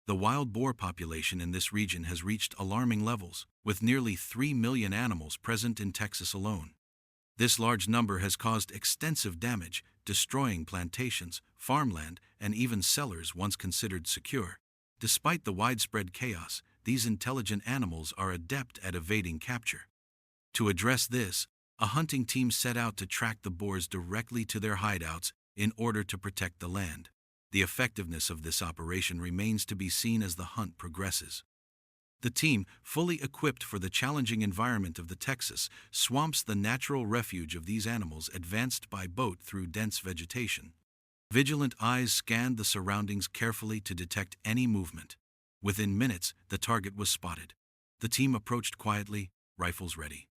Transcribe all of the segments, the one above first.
The wild boar population in this region has reached alarming levels, with nearly 3 million animals present in Texas alone. This large number has caused extensive damage, destroying plantations, farmland, and even cellars once considered secure. Despite the widespread chaos, these intelligent animals are adept at evading capture. To address this, a hunting team set out to track the boars directly to their hideouts in order to protect the land. The effectiveness of this operation remains to be seen as the hunt progresses. The team, fully equipped for the challenging environment of the Texas swamps, the natural refuge of these animals, advanced by boat through dense vegetation. Vigilant eyes scanned the surroundings carefully to detect any movement. Within minutes, the target was spotted. The team approached quietly, rifles ready.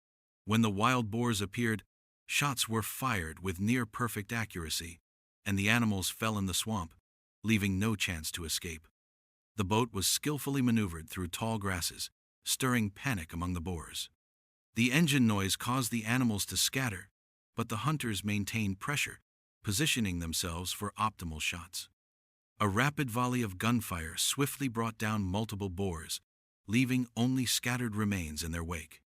When the wild boars appeared, shots were fired with near-perfect accuracy, and the animals fell in the swamp, leaving no chance to escape. The boat was skillfully maneuvered through tall grasses, stirring panic among the boars. The engine noise caused the animals to scatter, but the hunters maintained pressure, positioning themselves for optimal shots. A rapid volley of gunfire swiftly brought down multiple boars, leaving only scattered remains in their wake.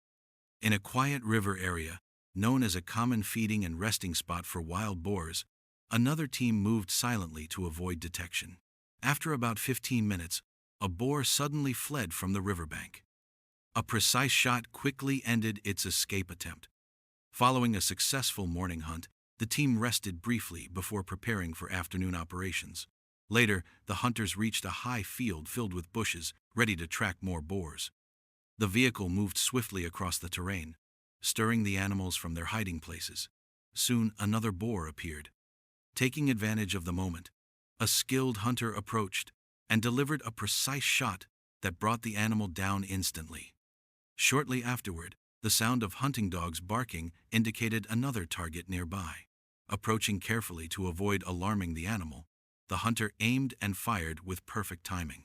In a quiet river area, known as a common feeding and resting spot for wild boars, another team moved silently to avoid detection. After about 15 minutes, a boar suddenly fled from the riverbank. A precise shot quickly ended its escape attempt. Following a successful morning hunt, the team rested briefly before preparing for afternoon operations. Later, the hunters reached a high field filled with bushes, ready to track more boars. The vehicle moved swiftly across the terrain, stirring the animals from their hiding places. Soon, another boar appeared. Taking advantage of the moment, a skilled hunter approached and delivered a precise shot that brought the animal down instantly. Shortly afterward, the sound of hunting dogs barking indicated another target nearby. Approaching carefully to avoid alarming the animal, the hunter aimed and fired with perfect timing.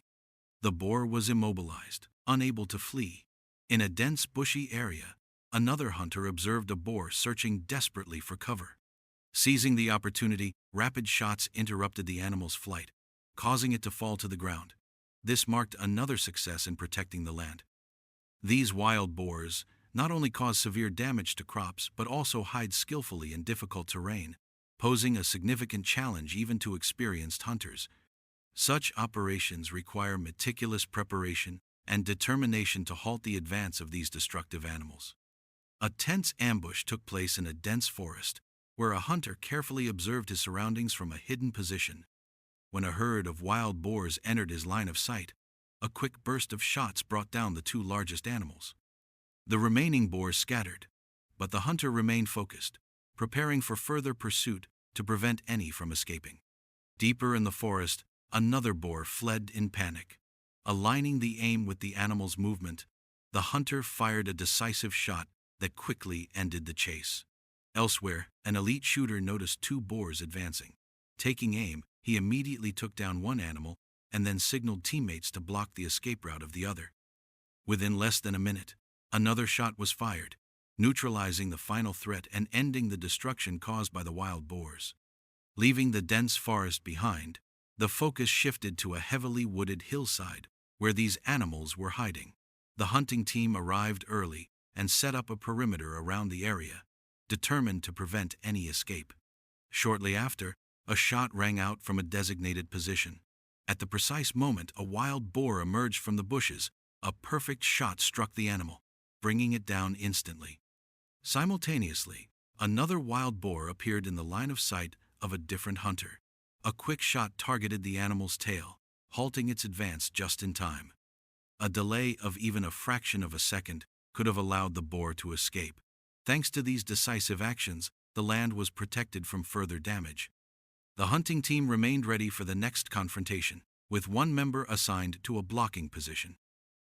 The boar was immobilized, unable to flee. In a dense bushy area, another hunter observed a boar searching desperately for cover. Seizing the opportunity, rapid shots interrupted the animal's flight, causing it to fall to the ground. This marked another success in protecting the land. These wild boars not only cause severe damage to crops but also hide skillfully in difficult terrain, posing a significant challenge even to experienced hunters. Such operations require meticulous preparation and determination to halt the advance of these destructive animals. A tense ambush took place in a dense forest, where a hunter carefully observed his surroundings from a hidden position. When a herd of wild boars entered his line of sight, a quick burst of shots brought down the two largest animals. The remaining boars scattered, but the hunter remained focused, preparing for further pursuit to prevent any from escaping. Deeper in the forest, another boar fled in panic. Aligning the aim with the animal's movement, the hunter fired a decisive shot that quickly ended the chase. Elsewhere, an elite shooter noticed two boars advancing. Taking aim, he immediately took down one animal and then signaled teammates to block the escape route of the other. Within less than a minute, another shot was fired, neutralizing the final threat and ending the destruction caused by the wild boars. Leaving the dense forest behind, the focus shifted to a heavily wooded hillside where these animals were hiding. The hunting team arrived early and set up a perimeter around the area, determined to prevent any escape. Shortly after, a shot rang out from a designated position. At the precise moment a wild boar emerged from the bushes, a perfect shot struck the animal, bringing it down instantly. Simultaneously, another wild boar appeared in the line of sight of a different hunter. A quick shot targeted the animal's tail, halting its advance just in time. A delay of even a fraction of a second could have allowed the boar to escape. Thanks to these decisive actions, the land was protected from further damage. The hunting team remained ready for the next confrontation, with one member assigned to a blocking position.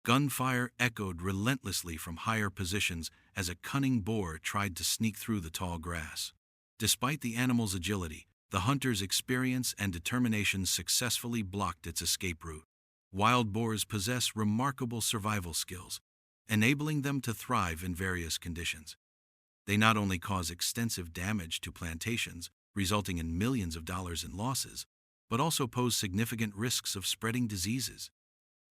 Gunfire echoed relentlessly from higher positions as a cunning boar tried to sneak through the tall grass. Despite the animal's agility, the hunter's experience and determination successfully blocked its escape route. Wild boars possess remarkable survival skills, enabling them to thrive in various conditions. They not only cause extensive damage to plantations, resulting in millions of dollars in losses, but also pose significant risks of spreading diseases,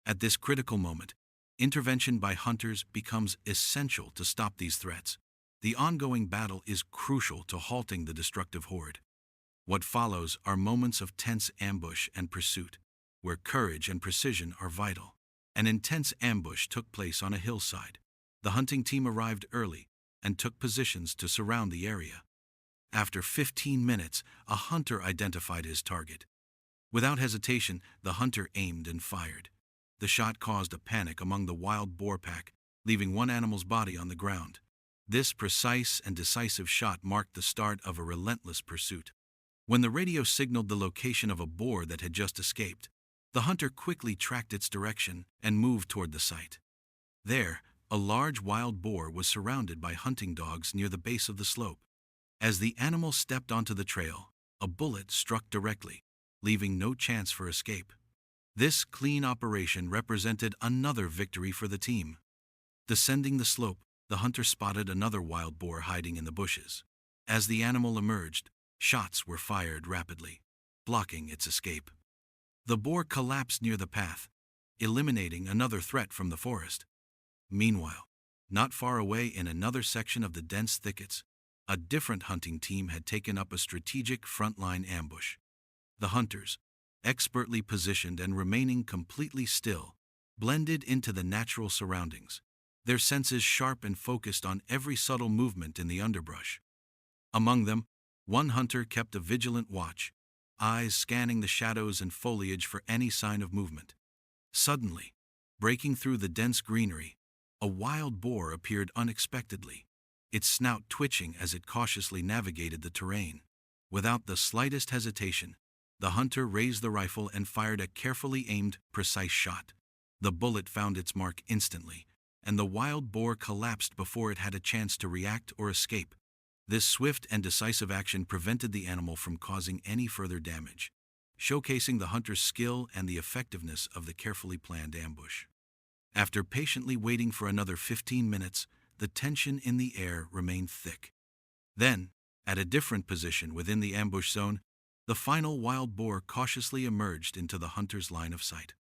At this critical moment, intervention by hunters becomes essential to stop these threats. The ongoing battle is crucial to halting the destructive horde. What follows are moments of tense ambush and pursuit, where courage and precision are vital. An intense ambush took place on a hillside. The hunting team arrived early and took positions to surround the area. After 15 minutes, a hunter identified his target. Without hesitation, the hunter aimed and fired. The shot caused a panic among the wild boar pack, leaving one animal's body on the ground. This precise and decisive shot marked the start of a relentless pursuit. When the radio signaled the location of a boar that had just escaped, the hunter quickly tracked its direction and moved toward the site. There, a large wild boar was surrounded by hunting dogs near the base of the slope. As the animal stepped onto the trail, a bullet struck directly, leaving no chance for escape. This clean operation represented another victory for the team. Descending the slope, the hunter spotted another wild boar hiding in the bushes. As the animal emerged, shots were fired rapidly, blocking its escape. The boar collapsed near the path, eliminating another threat from the forest. Meanwhile, not far away in another section of the dense thickets, a different hunting team had taken up a strategic frontline ambush. The hunters, expertly positioned and remaining completely still, blended into the natural surroundings, their senses sharp and focused on every subtle movement in the underbrush. Among them, one hunter kept a vigilant watch, eyes scanning the shadows and foliage for any sign of movement. Suddenly, breaking through the dense greenery, a wild boar appeared unexpectedly, its snout twitching as it cautiously navigated the terrain. Without the slightest hesitation, the hunter raised the rifle and fired a carefully aimed, precise shot. The bullet found its mark instantly, and the wild boar collapsed before it had a chance to react or escape. This swift and decisive action prevented the animal from causing any further damage, showcasing the hunter's skill and the effectiveness of the carefully planned ambush. After patiently waiting for another 15 minutes, the tension in the air remained thick. Then, at a different position within the ambush zone, the final wild boar cautiously emerged into the hunter's line of sight.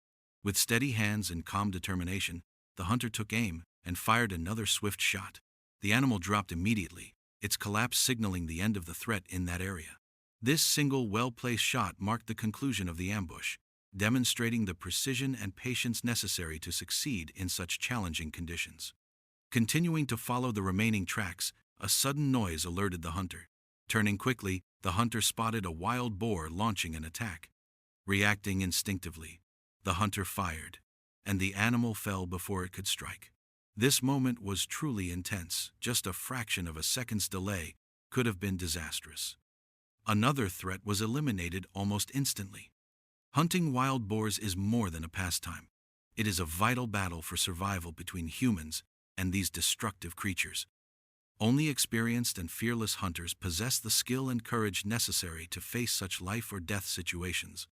With steady hands and calm determination, the hunter took aim and fired another swift shot. The animal dropped immediately, its collapse signaling the end of the threat in that area. This single well-placed shot marked the conclusion of the ambush, demonstrating the precision and patience necessary to succeed in such challenging conditions. Continuing to follow the remaining tracks, a sudden noise alerted the hunter. Turning quickly, the hunter spotted a wild boar launching an attack. Reacting instinctively, the hunter fired, and the animal fell before it could strike. This moment was truly intense. Just a fraction of a second's delay could have been disastrous. Another threat was eliminated almost instantly. Hunting wild boars is more than a pastime. It is a vital battle for survival between humans and these destructive creatures. Only experienced and fearless hunters possess the skill and courage necessary to face such life or death situations.